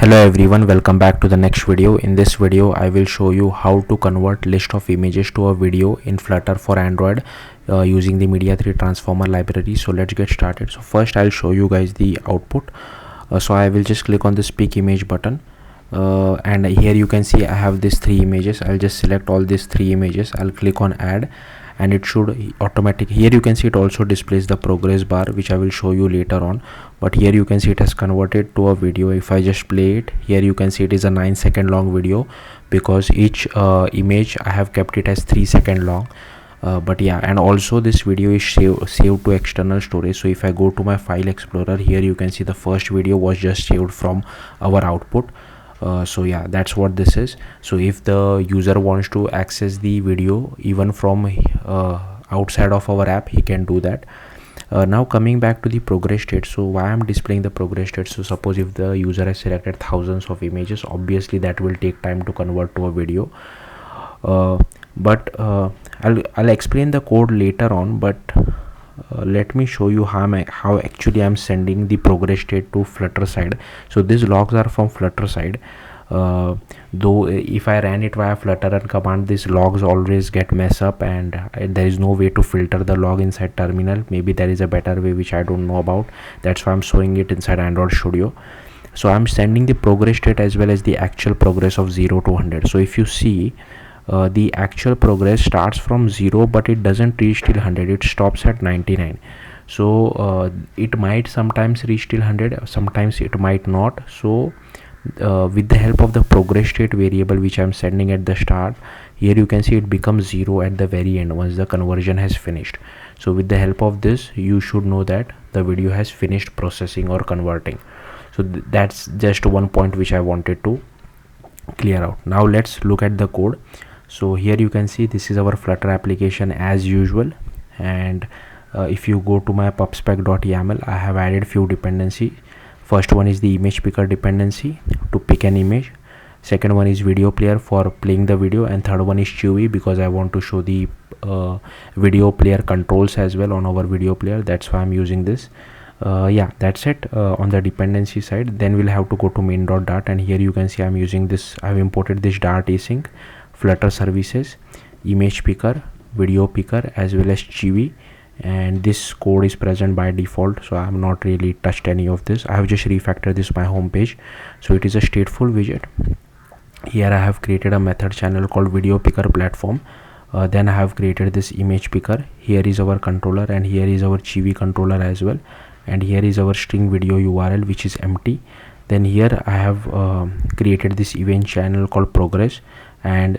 Hello everyone, welcome back to the next video. In this video I will show you how to convert list of images to a video in Flutter for Android using the Media3 transformer library. So let's get started. So first I'll show you guys the output. So I will just click on this pick image button and here you can see I have these three images. I'll just select all these three images. I'll click on add and it should automatically, here you can see it also displays the progress bar, which I will show you later on. But here you can see it has converted to a video. If I just play it, here you can see it is a 9-second long video because each image I have kept it as 3-second long. But yeah, and also this video is saved to external storage. So if I go to my file explorer, here you can see the first video was just saved from our output. So yeah, that's what this is. So if the user wants to access the video even from outside of our app, he can do that. Now coming back to the progress state. So why I'm displaying the progress state? So suppose if the user has selected thousands of images, obviously that will take time to convert to a video. But I'll explain the code later on, but let me show you how actually I'm sending the progress state to Flutter side. So these logs are from Flutter side. Though if I ran it via Flutter and command, these logs always get mess up and there is no way to filter the log inside terminal. Maybe there is a better way which I don't know about. That's why I'm showing it inside Android Studio. So I'm sending the progress state as well as the actual progress of 0 to 100. So if you see, the actual progress starts from 0 but it doesn't reach till 100, it stops at 99. So it might sometimes reach till 100, sometimes it might not. So with the help of the progress state variable which I'm sending at the start, here you can see it becomes 0 at the very end once the conversion has finished. So with the help of this, you should know that the video has finished processing or converting. So that's just one point which I wanted to clear out. Now let's look at the code. So here you can see this is our Flutter application as usual, and if you go to my pubspec.yaml, I have added few dependency. First one is the image picker dependency to pick an image. Second one is video player for playing the video, and third one is chewy because I want to show the video player controls as well on our video player. That's why I'm using this. Yeah, that's it on the dependency side. Then we'll have to go to main.dart, and here you can see I'm using this. I've imported this Dart async, Flutter services, image picker, video picker, as well as chewy, and this code is present by default, so I have not really touched any of this. I have just refactored this my home page. So it is a stateful widget. Here I have created a method channel called video picker platform. Then I have created this image picker. Here is our controller and here is our chewy controller as well, and here is our string video URL which is empty. Then here I have created this event channel called progress, and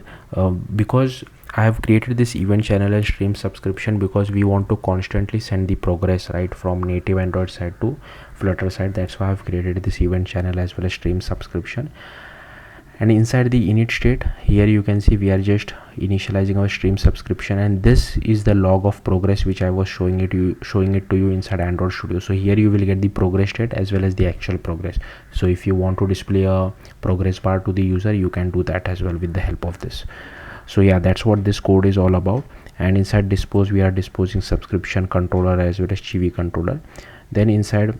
because I have created this event channel as stream subscription because we want to constantly send the progress right from native Android side to Flutter side. That's why I have created this event channel as well as stream subscription. And inside the init state, here you can see we are just initializing our stream subscription, and this is the log of progress which I was showing it to you inside Android Studio. So here you will get the progress state as well as the actual progress. So if you want to display a progress bar to the user, you can do that as well with the help of this. So yeah, that's what this code is all about. And inside dispose, we are disposing subscription controller as well as chewy controller. Then inside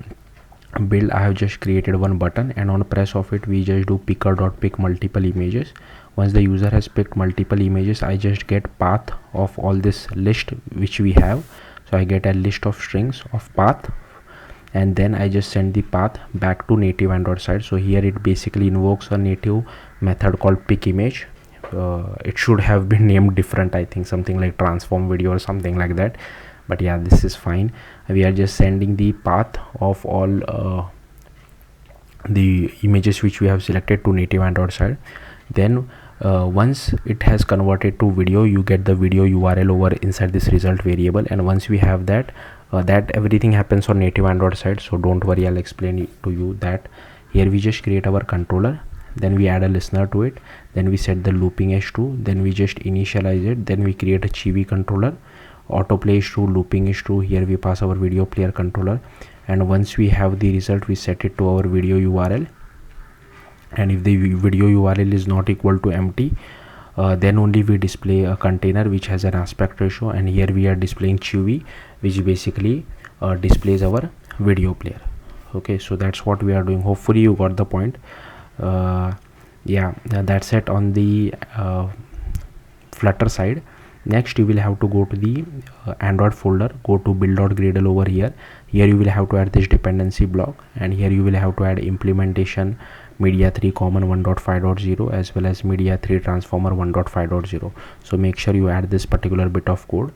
build, I have just created one button, and on press of it we just do picker.pick multiple images. Once the user has picked multiple images, I just get path of all this list which we have. So I get a list of strings of path, and then I just send the path back to native Android side. So here it basically invokes a native method called pick image. It should have been named different, I think something like transform video or something like that, but yeah, this is fine. We are just sending the path of all the images which we have selected to native Android side. Then once it has converted to video, you get the video URL over inside this result variable, and once we have that, that everything happens on native Android side. So don't worry, I'll explain it to you that. Here we just create our controller, then we add a listener to it, then we set the looping as true, then we just initialize it, then we create a chewy controller, autoplay is true, looping is true. Here we pass our video player controller, and once we have the result, we set it to our video URL, and if the video URL is not equal to empty, then only we display a container which has an aspect ratio, and here we are displaying chewy, which basically displays our video player. Okay, so that's what we are doing. Hopefully you got the point. Yeah, that's it on the Flutter side. Next you will have to go to the Android folder, go to build.gradle over here. Here you will have to add this dependency block, and here you will have to add implementation media 3 common 1.5.0 as well as media 3 transformer 1.5.0. so make sure you add this particular bit of code.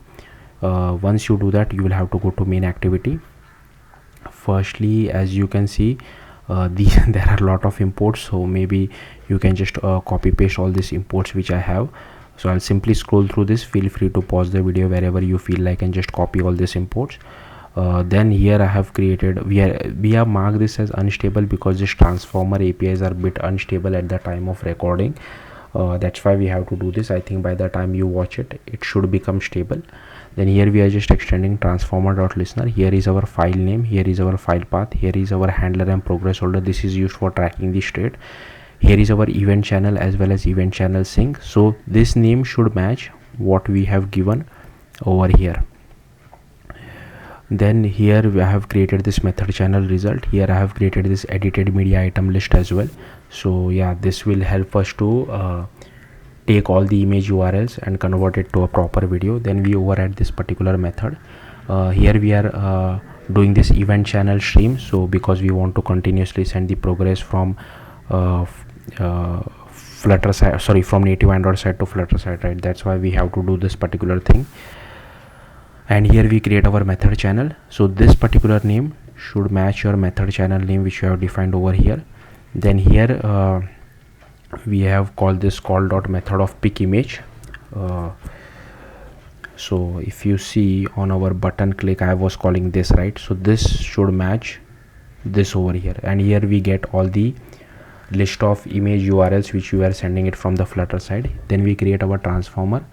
Once you do that, you will have to go to main activity. Firstly, as you can see, there are a lot of imports, so maybe you can just copy paste all these imports which I have. So I'll simply scroll through this. Feel free to pause the video wherever you feel like and just copy all these imports. Then here I have created, we have marked this as unstable because this transformer APIs are a bit unstable at the time of recording. That's why we have to do this. I think by the time you watch it, it should become stable. Then here we are just extending transformer.listener. Here is our file name, here is our file path, here is our handler and progress holder. This is used for tracking the state. Here is our event channel as well as event channel sync. So this name should match what we have given over here. Then here I have created this method channel result. Here I have created this edited media item list as well. So yeah, this will help us to take all the image URLs and convert it to a proper video. Then we override this particular method. Here we are doing this event channel stream, so because we want to continuously send the progress from Flutter side, sorry, from native Android side to Flutter side, right? That's why we have to do this particular thing. And here we create our method channel. So this particular name should match your method channel name which you have defined over here. Then here we have called this call.method of pick image. So if you see on our button click, I was calling this, right? So this should match this over here. And here we get all the list of image URLs which we are sending it from the Flutter side. Then we create our transformer,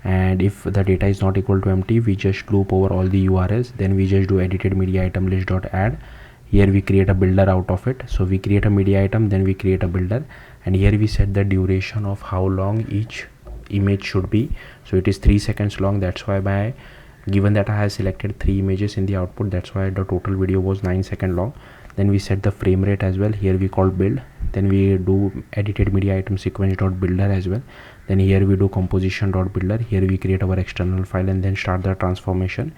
and if the data is not equal to empty, we just loop over all the URLs. Then we just do edited media item list dot add. Here we create a builder out of it. So we create a media item, then we create a builder, and here we set the duration of how long each image should be. So it is 3 seconds long. That's why by given that I have selected 3 images in the output, that's why the total video was 9 seconds long. Then we set the frame rate as well. Here we call build. Then we do edited media item sequence dot builder as well. Then here we do composition dot builder. Here we create our external file and then start the transformation.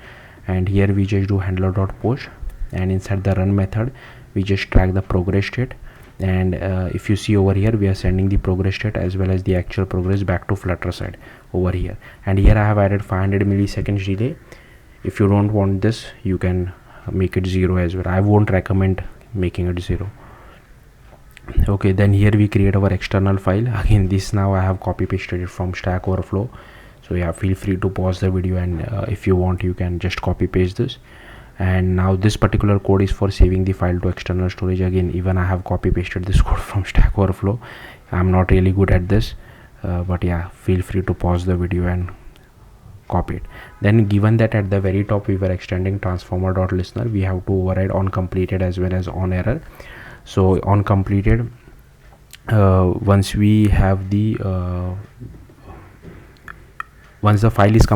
And here we just do handler dot post, and inside the run method we just track the progress state. And if you see over here, we are sending the progress state as well as the actual progress back to Flutter side over here. And here I have added 500 milliseconds delay. If you don't want this, you can make it 0 as well. I won't recommend making it 0. Okay, then here we create our external file. Again, this now I have copy pasted it from Stack Overflow. So yeah, feel free to pause the video, and if you want, you can just copy paste this. And now this particular code is for saving the file to external storage. Again, even I have copy pasted this code from Stack Overflow. I'm not really good at this, but yeah, feel free to pause the video and copy it. Then given that at the very top we were extending transformer.listener, we have to override on completed as well as on error. So on completed, once we have the once the file is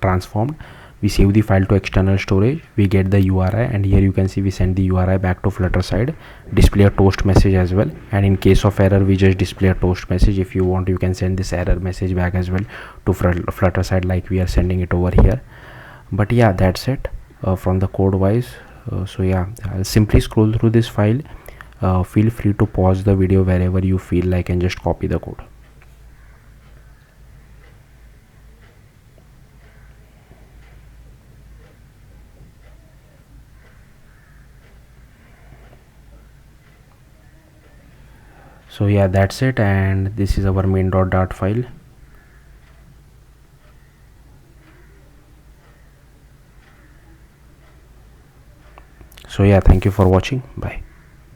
transformed, we save the file to external storage, we get the URI, and here you can see we send the URI back to Flutter side, display a toast message as well. And in case of error, we just display a toast message. If you want, you can send this error message back as well to Flutter side like we are sending it over here. But yeah, that's it from the code wise. So yeah, I'll simply scroll through this file. Feel free to pause the video wherever you feel like and just copy the code. So yeah, that's it, and this is our main.dart file. So yeah, thank you for watching. Bye.